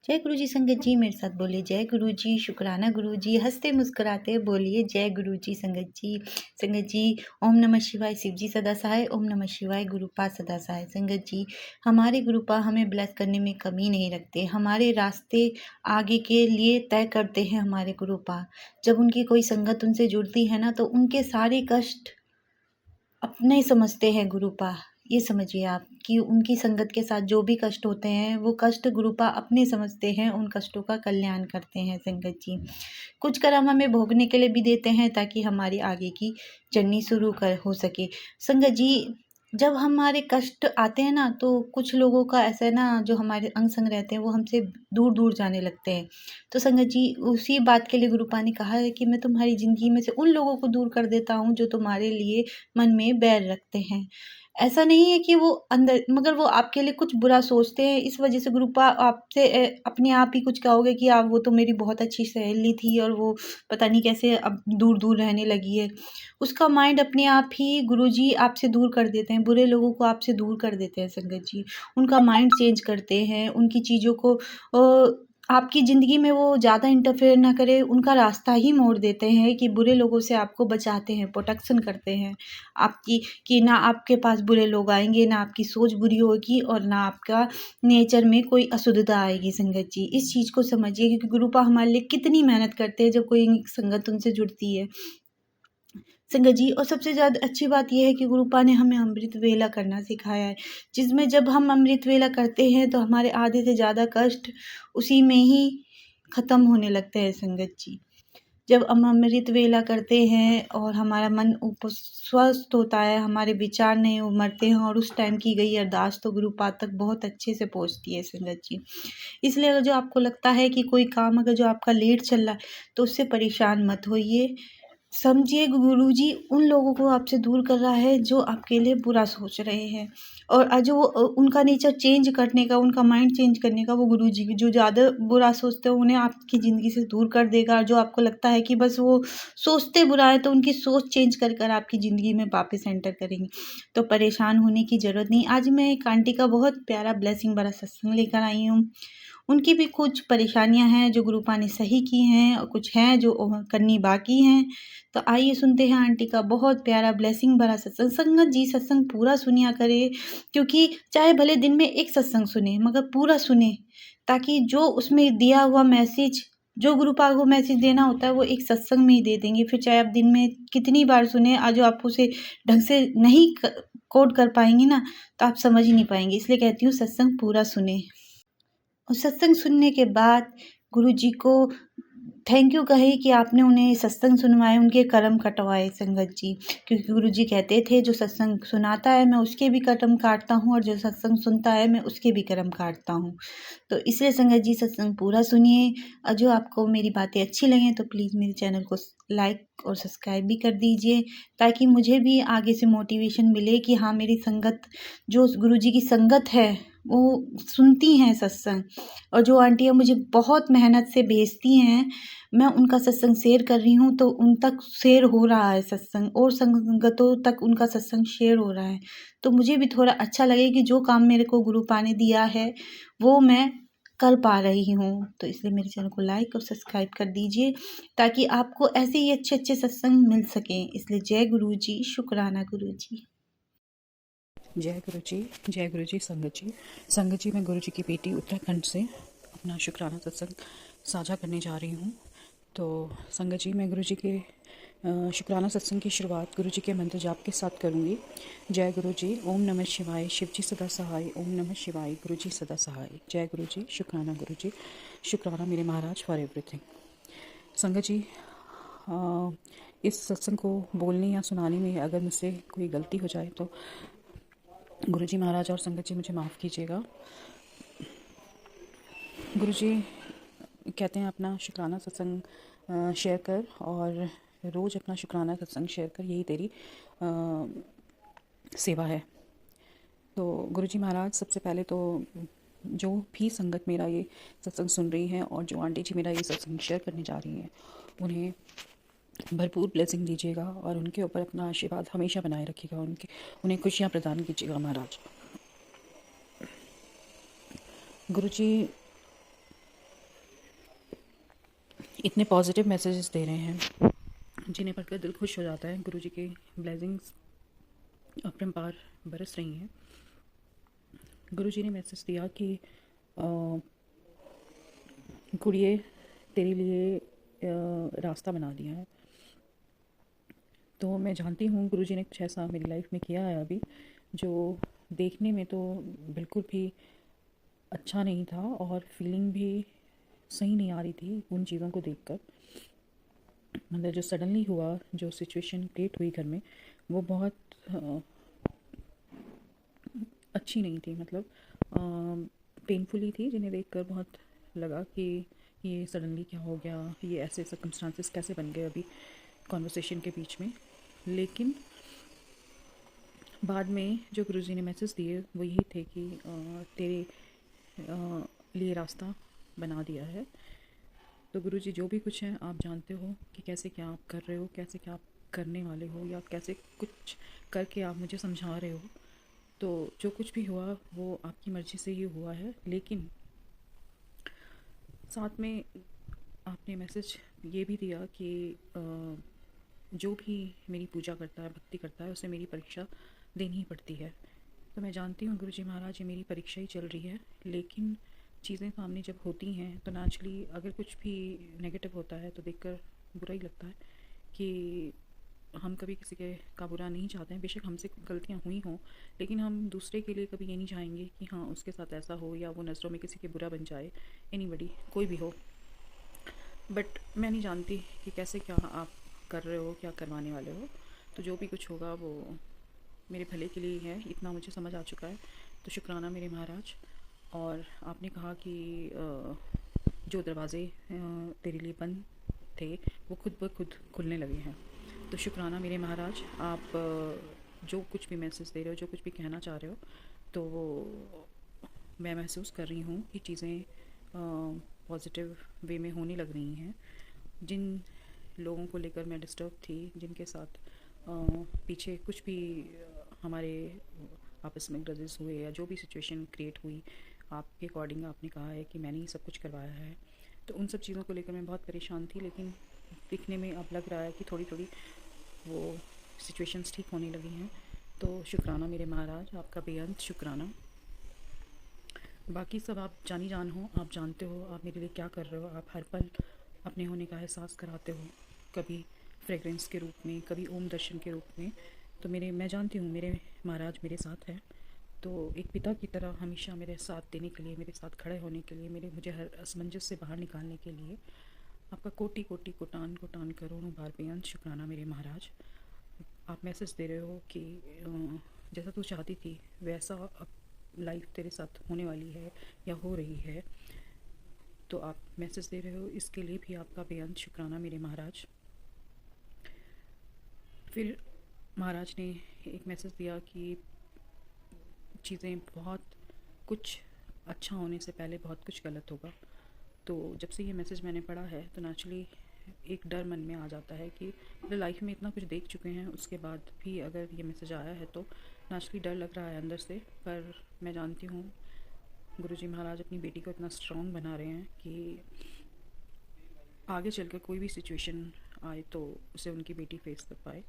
जय गुरु जी। संगत जी मेरे साथ बोलिए जय गुरु जी, शुक्राना गुरु जी, हंसते मुस्कुराते बोलिए जय गुरु जी। संगत जी, संगत जी, ओम नमः शिवाय, शिव जी सदा सहाय, ओम नमः शिवाय, गुरुपा सदा सहाय। संगत जी, हमारे गुरुपा हमें ब्लेस करने में कमी नहीं रखते, हमारे रास्ते आगे के लिए तय करते हैं हमारे गुरुपा। जब उनकी कोई संगत उनसे जुड़ती है ना, तो उनके सारे कष्ट अपने समझते हैं गुरुपा। ये समझिए आप कि उनकी संगत के साथ जो भी कष्ट होते हैं, वो कष्ट गुरुपा अपने समझते हैं, उन कष्टों का कल्याण करते हैं। संगत जी, कुछ कर्म हमें भोगने के लिए भी देते हैं ताकि हमारी आगे की जर्नी शुरू कर हो सके। संगत जी, जब हमारे कष्ट आते हैं ना, तो कुछ लोगों का ऐसा है ना, जो हमारे अंग संग रहते हैं वो हमसे दूर दूर जाने लगते हैं। तो संगत जी, उसी बात के लिए गुरुपा ने कहा है कि मैं तुम्हारी ज़िंदगी में से उन लोगों को दूर कर देता हूँ जो तुम्हारे लिए मन में बैर रखते हैं। ऐसा नहीं है कि वो अंदर, मगर वो आपके लिए कुछ बुरा सोचते हैं। इस वजह से गुरुपा आपसे अपने आप ही कुछ कहोगे कि आप, वो तो मेरी बहुत अच्छी सहेली थी और वो पता नहीं कैसे अब दूर दूर रहने लगी है। उसका माइंड अपने आप ही गुरुजी आपसे दूर कर देते हैं, बुरे लोगों को आपसे दूर कर देते हैं। संगत जी, उनका माइंड चेंज करते हैं, उनकी चीज़ों को आपकी ज़िंदगी में वो ज़्यादा इंटरफेयर ना करे, उनका रास्ता ही मोड़ देते हैं कि बुरे लोगों से आपको बचाते हैं, प्रोटेक्शन करते हैं आपकी, कि ना आपके पास बुरे लोग आएँगे, ना आपकी सोच बुरी होगी और ना आपका नेचर में कोई अशुद्धता आएगी। संगत जी, इस चीज़ को समझिए, क्योंकि गुरुपा हमारे लिए कितनी मेहनत करते हैं जब कोई संगत उनसे जुड़ती है। संगत जी, और सबसे ज़्यादा अच्छी बात ये है कि गुरुपा ने हमें अमृत वेला करना सिखाया है, जिसमें जब हम अमृत वेला करते हैं तो हमारे आधे से ज़्यादा कष्ट उसी में ही ख़त्म होने लगते हैं। संगत जी, जब हम अमृत वेला करते हैं और हमारा मन स्वस्थ होता है, हमारे विचार नहीं उमड़ते हैं, और उस टाइम की गई अरदास तो गुरुपा तक बहुत अच्छे से पहुँचती है। संगत जी, इसलिए अगर जो आपको लगता है कि कोई काम अगर जो आपका लेट चल रहा है, तो उससे परेशान मत होइए। समझिए गुरुजी उन लोगों को आपसे दूर कर रहा है जो आपके लिए बुरा सोच रहे हैं, और जो उनका नेचर चेंज करने का, उनका माइंड चेंज करने का, वो गुरुजी जो ज़्यादा बुरा सोचते हैं उन्हें आपकी ज़िंदगी से दूर कर देगा। जो आपको लगता है कि बस वो सोचते बुरा है, तो उनकी सोच चेंज कर कर आपकी ज़िंदगी में वापस एंटर करेंगे। तो परेशान होने की ज़रूरत नहीं। आज मैं एक आंटी का बहुत प्यारा ब्लेसिंग भरा सत्संग लेकर आई हूँ। उनकी भी कुछ परेशानियाँ हैं जो गुरुपा ने सही की हैं, और कुछ हैं जो करनी बाकी हैं। तो आइए सुनते हैं आंटी का बहुत प्यारा ब्लेसिंग भरा सत्संग। संगत जी, सत्संग पूरा सुनिया करे, क्योंकि चाहे भले दिन में एक सत्संग सुने, मगर पूरा सुने, ताकि जो उसमें दिया हुआ मैसेज, जो गुरुपा को मैसेज देना होता है, वो एक सत्संग में ही दे देंगे। फिर चाहे आप दिन में कितनी बार सुने, आज जो आप उसे ढंग से नहीं कोड कर पाएंगी ना, तो आप समझ ही नहीं पाएंगे। इसलिए कहती हूँ सत्संग पूरा सुने, और सत्संग सुनने के बाद गुरुजी को थैंक यू कहे कि आपने उन्हें सत्संग सुनवाए, उनके कर्म कटवाए। संगत जी, क्योंकि गुरुजी कहते थे जो सत्संग सुनाता है मैं उसके भी कर्म काटता हूँ, और जो सत्संग सुनता है मैं उसके भी कर्म काटता हूँ। तो इसलिए संगत जी, सत्संग पूरा सुनिए, और जो आपको मेरी बातें अच्छी लगें तो प्लीज़ मेरे चैनल को लाइक और सब्सक्राइब भी कर दीजिए, ताकि मुझे भी आगे से मोटिवेशन मिले कि हाँ, मेरी संगत, जो गुरुजी की संगत है, वो सुनती हैं सत्संग। और जो आंटियाँ मुझे बहुत मेहनत से भेजती हैं, मैं उनका सत्संग शेयर कर रही हूँ, तो उन तक शेयर हो रहा है सत्संग, और संगतों तक उनका सत्संग शेयर हो रहा है। तो मुझे भी थोड़ा अच्छा लगे कि जो काम मेरे को गुरुपा ने दिया है वो मैं कर पा रही हूँ। तो इसलिए मेरे चैनल को लाइक और सब्सक्राइब कर दीजिए, ताकि आपको ऐसे ही अच्छे अच्छे सत्संग मिल सकें। इसलिए जय गुरु जी, शुक्राना गुरु जी। जय गुरु जी, जय गुरु जी। संगत जी, मैं गुरु जी की बेटी उत्तराखंड से अपना शुक्राना सत्संग साझा करने जा रही हूँ। तो संगत जी, मैं गुरु जी के शुक्राना सत्संग की शुरुआत गुरु जी के मंत्र जाप के साथ करूँगी। जय गुरु जी, ओम नमः शिवाय, शिव जी सदा सहाय, ओम नमः शिवाय, गुरु जी सदा सहाय। जय गुरु जी, शुक्राना गुरु जी, शुक्राना मेरे महाराज फॉर एवरीथिंग। संगत जी, इस सत्संग को बोलने या सुनाने में अगर मुझसे कोई गलती हो जाए तो गुरुजी महाराज और संगत जी मुझे माफ़ कीजिएगा। गुरुजी कहते हैं अपना शुक्राना सत्संग शेयर कर, और रोज़ अपना शुक्राना सत्संग शेयर कर, यही तेरी सेवा है। तो गुरुजी महाराज, सबसे पहले तो जो भी संगत मेरा ये सत्संग सुन रही हैं और जो आंटी जी मेरा ये सत्संग शेयर करने जा रही हैं, उन्हें भरपूर ब्लेसिंग दीजिएगा और उनके ऊपर अपना आशीर्वाद हमेशा बनाए रखिएगा, उन्हें खुशियाँ प्रदान कीजिएगा महाराज। गुरुजी इतने पॉजिटिव मैसेजेस दे रहे हैं जिन्हें पढ़कर दिल खुश हो जाता है। गुरुजी की ब्लेसिंग्स अपरंपार बरस रही हैं। गुरुजी ने मैसेज दिया कि कुड़िए तेरे लिए रास्ता बना दिया है। तो मैं जानती हूँ गुरुजी ने कुछ ऐसा मेरी लाइफ में किया है अभी, जो देखने में तो बिल्कुल भी अच्छा नहीं था और फीलिंग भी सही नहीं आ रही थी उन चीज़ों को देखकर। मतलब जो सडनली हुआ, जो सिचुएशन क्रिएट हुई घर में, वो बहुत अच्छी नहीं थी। मतलब पेनफुली थी, जिन्हें देखकर बहुत लगा कि ये सडनली क्या हो गया, ये ऐसे सर्कमस्टांसेस कैसे बन गए अभी कॉन्वर्सेशन के बीच में। लेकिन बाद में जो गुरुजी ने मैसेज दिए वो यही थे कि तेरे लिए रास्ता बना दिया है। तो गुरुजी जो भी कुछ है आप जानते हो कि कैसे क्या आप कर रहे हो, कैसे क्या आप करने वाले हो, या कैसे कुछ करके आप मुझे समझा रहे हो। तो जो कुछ भी हुआ वो आपकी मर्ज़ी से ही हुआ है। लेकिन साथ में आपने मैसेज ये भी दिया कि जो भी मेरी पूजा करता है, भक्ति करता है, उसे मेरी परीक्षा देनी ही पड़ती है। तो मैं जानती हूँ गुरुजी महाराज ये मेरी परीक्षा ही चल रही है। लेकिन चीज़ें सामने जब होती हैं तो नेचुरली अगर कुछ भी नेगेटिव होता है तो देखकर बुरा ही लगता है कि हम कभी किसी के का बुरा नहीं चाहते हैं। बेशक हमसे गलतियाँ हुई हों, लेकिन हम दूसरे के लिए कभी ये नहीं चाहेंगे कि हाँ उसके साथ ऐसा हो या वो नज़रों में किसी के बुरा बन जाए। एनीबडी, कोई भी हो। बट मैं नहीं जानती कि कैसे क्या आप कर रहे हो, क्या करवाने वाले हो। तो जो भी कुछ होगा वो मेरे भले के लिए है, इतना मुझे समझ आ चुका है। तो शुक्राना मेरे महाराज। और आपने कहा कि जो दरवाज़े तेरे लिए बंद थे वो खुद ब खुद खुलने लगे हैं। तो शुक्राना मेरे महाराज। आप जो कुछ भी मैसेज दे रहे हो, जो कुछ भी कहना चाह रहे हो, तो वो मैं महसूस कर रही हूँ कि चीज़ें पॉजिटिव वे में होने लग रही हैं। जिन लोगों को लेकर मैं डिस्टर्ब थी, जिनके साथ पीछे कुछ भी हमारे आपस में ग्रजेस हुए या जो भी सिचुएशन क्रिएट हुई, आपके अकॉर्डिंग आपने कहा है कि मैंने ही सब कुछ करवाया है। तो उन सब चीज़ों को लेकर मैं बहुत परेशान थी। लेकिन दिखने में अब लग रहा है कि थोड़ी थोड़ी वो सिचुएशंस ठीक होने लगी हैं। तो शुक्राना मेरे महाराज, आपका बेअंत शुक्राना। बाकी सब आप जानी जान हो, आप जानते हो आप मेरे लिए क्या कर रहे हो। आप हर पल अपने होने का एहसास कराते हो, कभी फ्रेगरेंस के रूप में, कभी ओम दर्शन के रूप में। तो मैं जानती हूँ मेरे महाराज मेरे साथ है। तो एक पिता की तरह हमेशा मेरे साथ देने के लिए, मेरे साथ खड़े होने के लिए, मुझे हर असमंजस से बाहर निकालने के लिए आपका कोटि कोटि कोटान कोटान करोड़ों बार बेअंत शुक्राना मेरे महाराज। आप मैसेज दे रहे हो कि जैसा तू चाहती थी वैसा अब लाइफ तेरे साथ होने वाली है या हो रही है। तो आप मैसेज दे रहे हो, इसके लिए भी आपका बेअंत शुक्राना मेरे महाराज। फिर महाराज ने एक मैसेज दिया कि चीज़ें बहुत कुछ अच्छा होने से पहले बहुत कुछ गलत होगा। तो जब से ये मैसेज मैंने पढ़ा है तो नेचुरली एक डर मन में आ जाता है कि अपने लाइफ में इतना कुछ देख चुके हैं, उसके बाद भी अगर ये मैसेज आया है तो नेचुरली डर लग रहा है अंदर से। पर मैं जानती हूँ गुरुजी महाराज अपनी बेटी को इतना स्ट्रॉन्ग बना रहे हैं कि आगे चलकर कोई भी सिचुएशन आए तो उसे उनकी बेटी फेस कर पाए।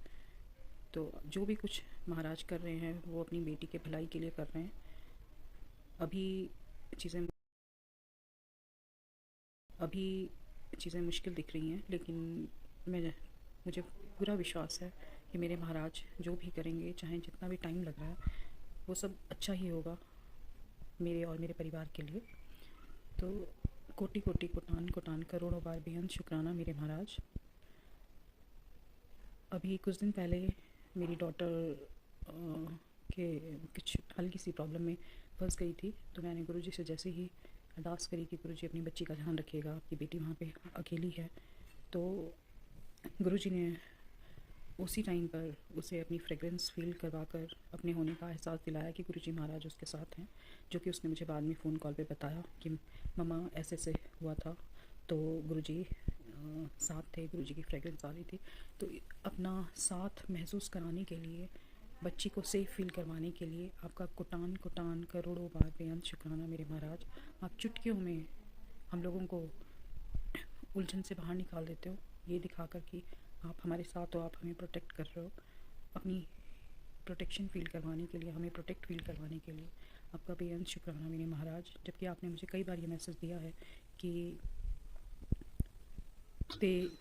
तो जो भी कुछ महाराज कर रहे हैं वो अपनी बेटी के भलाई के लिए कर रहे हैं। अभी चीज़ें मुश्किल दिख रही हैं, लेकिन मुझे पूरा विश्वास है कि मेरे महाराज जो भी करेंगे, चाहे जितना भी टाइम लग रहा है, वो सब अच्छा ही होगा मेरे और मेरे परिवार के लिए। तो कोटि कोटि कोटान कोटान करोड़ों बार बेअंत शुक्राना मेरे महाराज। अभी कुछ दिन पहले मेरी डॉटर के कुछ हल्की सी प्रॉब्लम में फंस गई थी। तो मैंने गुरुजी से जैसे ही अरदास करी कि गुरुजी अपनी बच्ची का ध्यान रखिएगा, आपकी बेटी वहाँ पे अकेली है, तो गुरुजी ने उसी टाइम पर उसे अपनी फ्रेगरेंस फील करवा कर अपने होने का एहसास दिलाया कि गुरुजी महाराज उसके साथ हैं। जो कि उसने मुझे बाद में फ़ोन कॉल पे बताया कि मम्मा ऐसे ऐसे हुआ था, तो गुरुजी साथ थे, गुरुजी की फ्रेगरेंस आ रही थी। तो अपना साथ महसूस कराने के लिए, बच्ची को सेफ फील करवाने के लिए आपका कोटान कोटान करोड़ों बार बेअंत शुक्राना मेरे महाराज। आप चुटकियों में हम लोगों को उलझन से बाहर निकाल देते हो, ये दिखाकर कि आप हमारे साथ हो, आप हमें प्रोटेक्ट कर रहे हो। अपनी प्रोटेक्शन फ़ील करवाने के लिए, हमें प्रोटेक्ट फ़ील करवाने के लिए आपका बेअंत शुक्राना मेरे महाराज। जबकि आपने मुझे कई बार ये मैसेज दिया है कि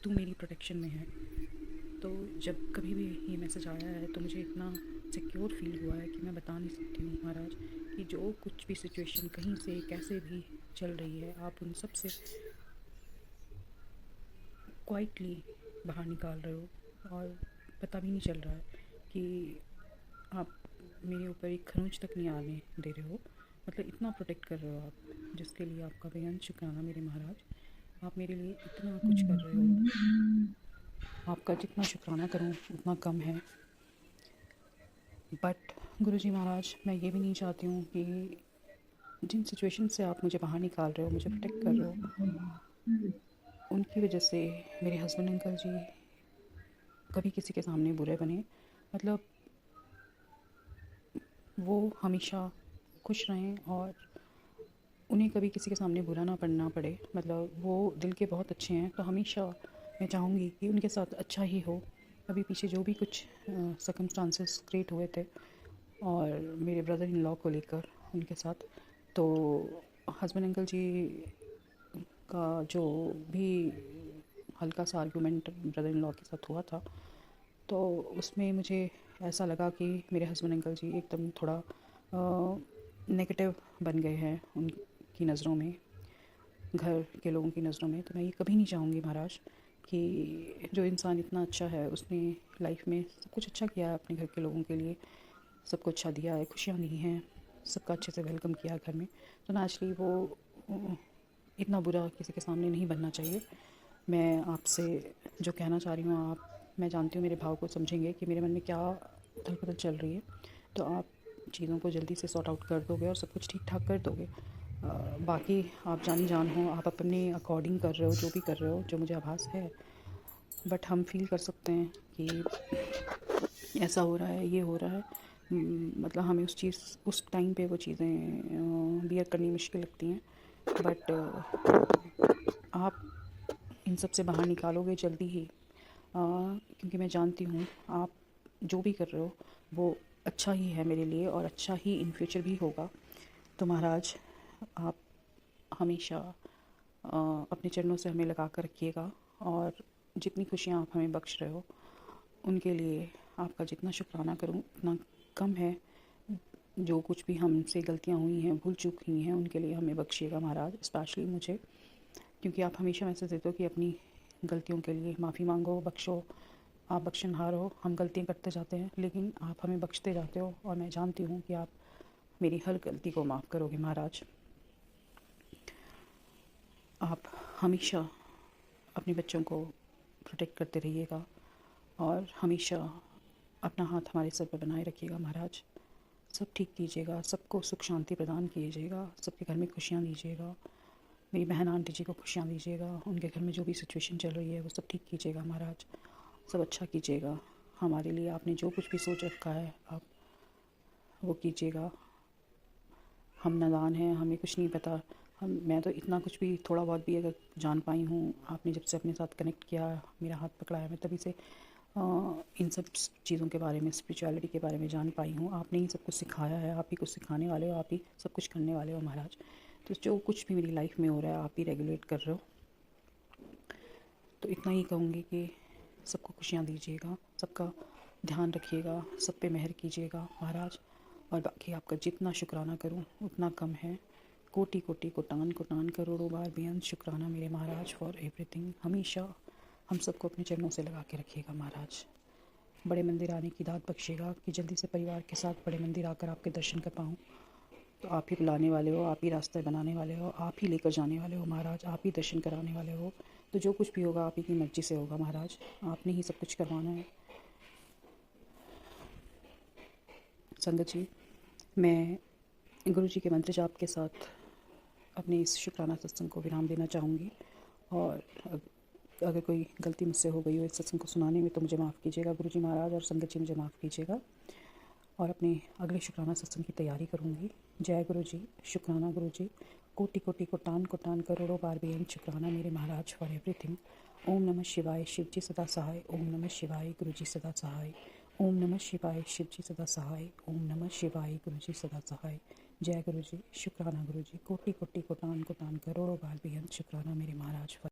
तू मेरी प्रोटेक्शन में है। तो जब कभी भी ये मैसेज आया है तो मुझे इतना सिक्योर फील हुआ है कि मैं बता नहीं सकती हूँ महाराज, कि जो कुछ भी सिचुएशन कहीं से कैसे भी चल रही है, आप उन सब से क्वाइटली बाहर निकाल रहे हो और पता भी नहीं चल रहा है कि आप मेरे ऊपर एक खरोंच तक नहीं आने दे रहे हो। मतलब इतना प्रोटेक्ट कर रहे हो आप, जिसके लिए आपका बेअंत शुक्राना मेरे महाराज। आप मेरे लिए इतना कुछ कर रहे हो, आपका जितना शुक्राना करूं उतना कम है। बट गुरुजी महाराज, मैं ये भी नहीं चाहती हूँ कि जिन सिचुएशन से आप मुझे बाहर निकाल रहे हो, मुझे प्रोटेक्ट कर रहे हो, उनकी वजह से मेरे हस्बैंड अंकल जी कभी किसी के सामने बुरे बने। मतलब वो हमेशा खुश रहें और उन्हें कभी किसी के सामने बुरा ना पड़ना पड़े। मतलब वो दिल के बहुत अच्छे हैं, तो हमेशा मैं चाहूँगी कि उनके साथ अच्छा ही हो। अभी पीछे जो भी कुछ सर्कमस्टांसेस क्रिएट हुए थे और मेरे ब्रदर इन लॉ को लेकर उनके साथ, तो हस्बैंड अंकल जी का जो भी हल्का सा आर्गुमेंट ब्रदर इन लॉ के साथ हुआ था, तो उसमें मुझे ऐसा लगा कि मेरे हस्बैंड अंकल जी एकदम थोड़ा नेगेटिव बन गए हैं उनकी नज़रों में, घर के लोगों की नज़रों में। तो मैं ये कभी नहीं चाहूँगी महाराज कि जो इंसान इतना अच्छा है, उसने लाइफ में सब कुछ अच्छा किया है अपने घर के लोगों के लिए, सबको अच्छा दिया है, खुशियाँ दी हैं, सबका अच्छे से वेलकम किया घर में। तो नेचुरली वो इतना बुरा किसी के सामने नहीं बनना चाहिए। मैं आपसे जो कहना चाह रही हूँ, मैं जानती हूँ मेरे भाव को समझेंगे कि मेरे मन में क्या उथल पुथल चल रही है, तो आप चीज़ों को जल्दी से सॉर्ट आउट कर दोगे और सब कुछ ठीक ठाक कर दोगे। बाकी आप जानी जान हो, आप अपने अकॉर्डिंग कर रहे हो, जो भी कर रहे हो, जो मुझे आभास है। बट हम फील कर सकते हैं कि ऐसा हो रहा है, ये हो रहा है। मतलब हमें उस टाइम पे वो चीज़ें बियर करनी मुश्किल लगती हैं। बट आप इन सब से बाहर निकालोगे जल्दी ही, क्योंकि मैं जानती हूँ आप जो भी कर रहे हो वो अच्छा ही है मेरे लिए और अच्छा ही इन फ्यूचर भी होगा। तो महाराज, आप हमेशा अपने चरणों से हमें लगा कर रखिएगा और जितनी खुशियाँ आप हमें बख्श रहे हो, उनके लिए आपका जितना शुक्राना करूँ उतना कम है। जो कुछ भी हमसे गलतियाँ हुई हैं, भूल चूक हुई हैं, उनके लिए हमें बख्शिएगा महाराज, स्पेशली मुझे, क्योंकि आप हमेशा मैसेज देते हो कि अपनी गलतियों के लिए माफ़ी मांगो, बख्शो। आप बख्शनहार हो, हम गलतियाँ करते जाते हैं लेकिन आप हमें बख्शते जाते हो, और मैं जानती हूँ कि आप मेरी हर गलती को माफ़ करोगे महाराज। आप हमेशा अपने बच्चों को प्रोटेक्ट करते रहिएगा और हमेशा अपना हाथ हमारे सर पर बनाए रखिएगा महाराज। सब ठीक कीजिएगा, सबको सुख शांति प्रदान कीजिएगा, सबके घर में खुशियाँ दीजिएगा। मेरी बहन आंटी जी को खुशियाँ दीजिएगा, उनके घर में जो भी सिचुएशन चल रही है वो सब ठीक कीजिएगा महाराज, सब अच्छा कीजिएगा। हमारे लिए आपने जो कुछ भी सोच रखा है आप वो कीजिएगा। हम नादान हैं, हमें कुछ नहीं पता। मैं तो इतना कुछ भी, थोड़ा बहुत भी अगर जान पाई हूँ, आपने जब से अपने साथ कनेक्ट किया, मेरा हाथ पकड़ाया, मैं तभी से इन सब चीज़ों के बारे में, स्पिरिचुअलिटी के बारे में जान पाई हूँ। आपने ही सब कुछ सिखाया है, आप ही कुछ सिखाने वाले हो, आप ही सब कुछ करने वाले हो महाराज। तो जो कुछ भी मेरी लाइफ में हो रहा है आप ही रेगुलेट कर रहे हो। तो इतना ही कहूँगी कि सबको खुशियाँ दीजिएगा, सबका ध्यान रखिएगा, सब पे मेहर कीजिएगा महाराज। और बाकी आपका जितना शुक्राना करूँ उतना कम है। कोटि कोटि कोटान करोड़ों बार बेअंत शुक्राना मेरे महाराज फॉर एवरीथिंग। हमेशा हम सबको अपने चरणों से लगा के रखिएगा महाराज। बड़े मंदिर आने की दात बख्शिएगा कि जल्दी से परिवार के साथ बड़े मंदिर आकर आपके दर्शन कर पाऊँ। तो आप ही बुलाने वाले हो, आप ही रास्ते बनाने वाले हो, आप ही लेकर जाने वाले हो महाराज, आप ही दर्शन कराने वाले हो। तो जो कुछ भी होगा आप ही की मर्जी से होगा महाराज, आपने ही सब कुछ करवाना है। संगत जी, मैं गुरु जी के मंत्र जाप के साथ अपने इस शुक्राना सत्संग को विराम देना चाहूँगी। और अगर कोई गलती मुझसे हो गई हो इस सत्संग को सुनाने में तो मुझे माफ़ कीजिएगा गुरु जी महाराज, और संगत जी मुझे माफ़ कीजिएगा। और अपने अगले शुक्राना सत्संग की तैयारी करूँगी। जय गुरु जी, शुक्राना गुरु जी, कोटि कोटि कोटान करोड़ों बार बेअंत शुक्राना मेरे महाराज फॉर एवरीथिंग। ओम नमः शिवाय, शिव जी सदा सहाय। ओम नमः शिवाय, गुरु जी सदा सहाय। ओम नमः शिवाय, शिव जी सदा सहाय। ओम नमः शिवाय, गुरु जी सदा सहाय। जय गुरु जी, शुक्राना गुरु जी, कोटि कोटि कोटान करोड़ों बार बेअंत शुक्राना मेरे महाराज फॉर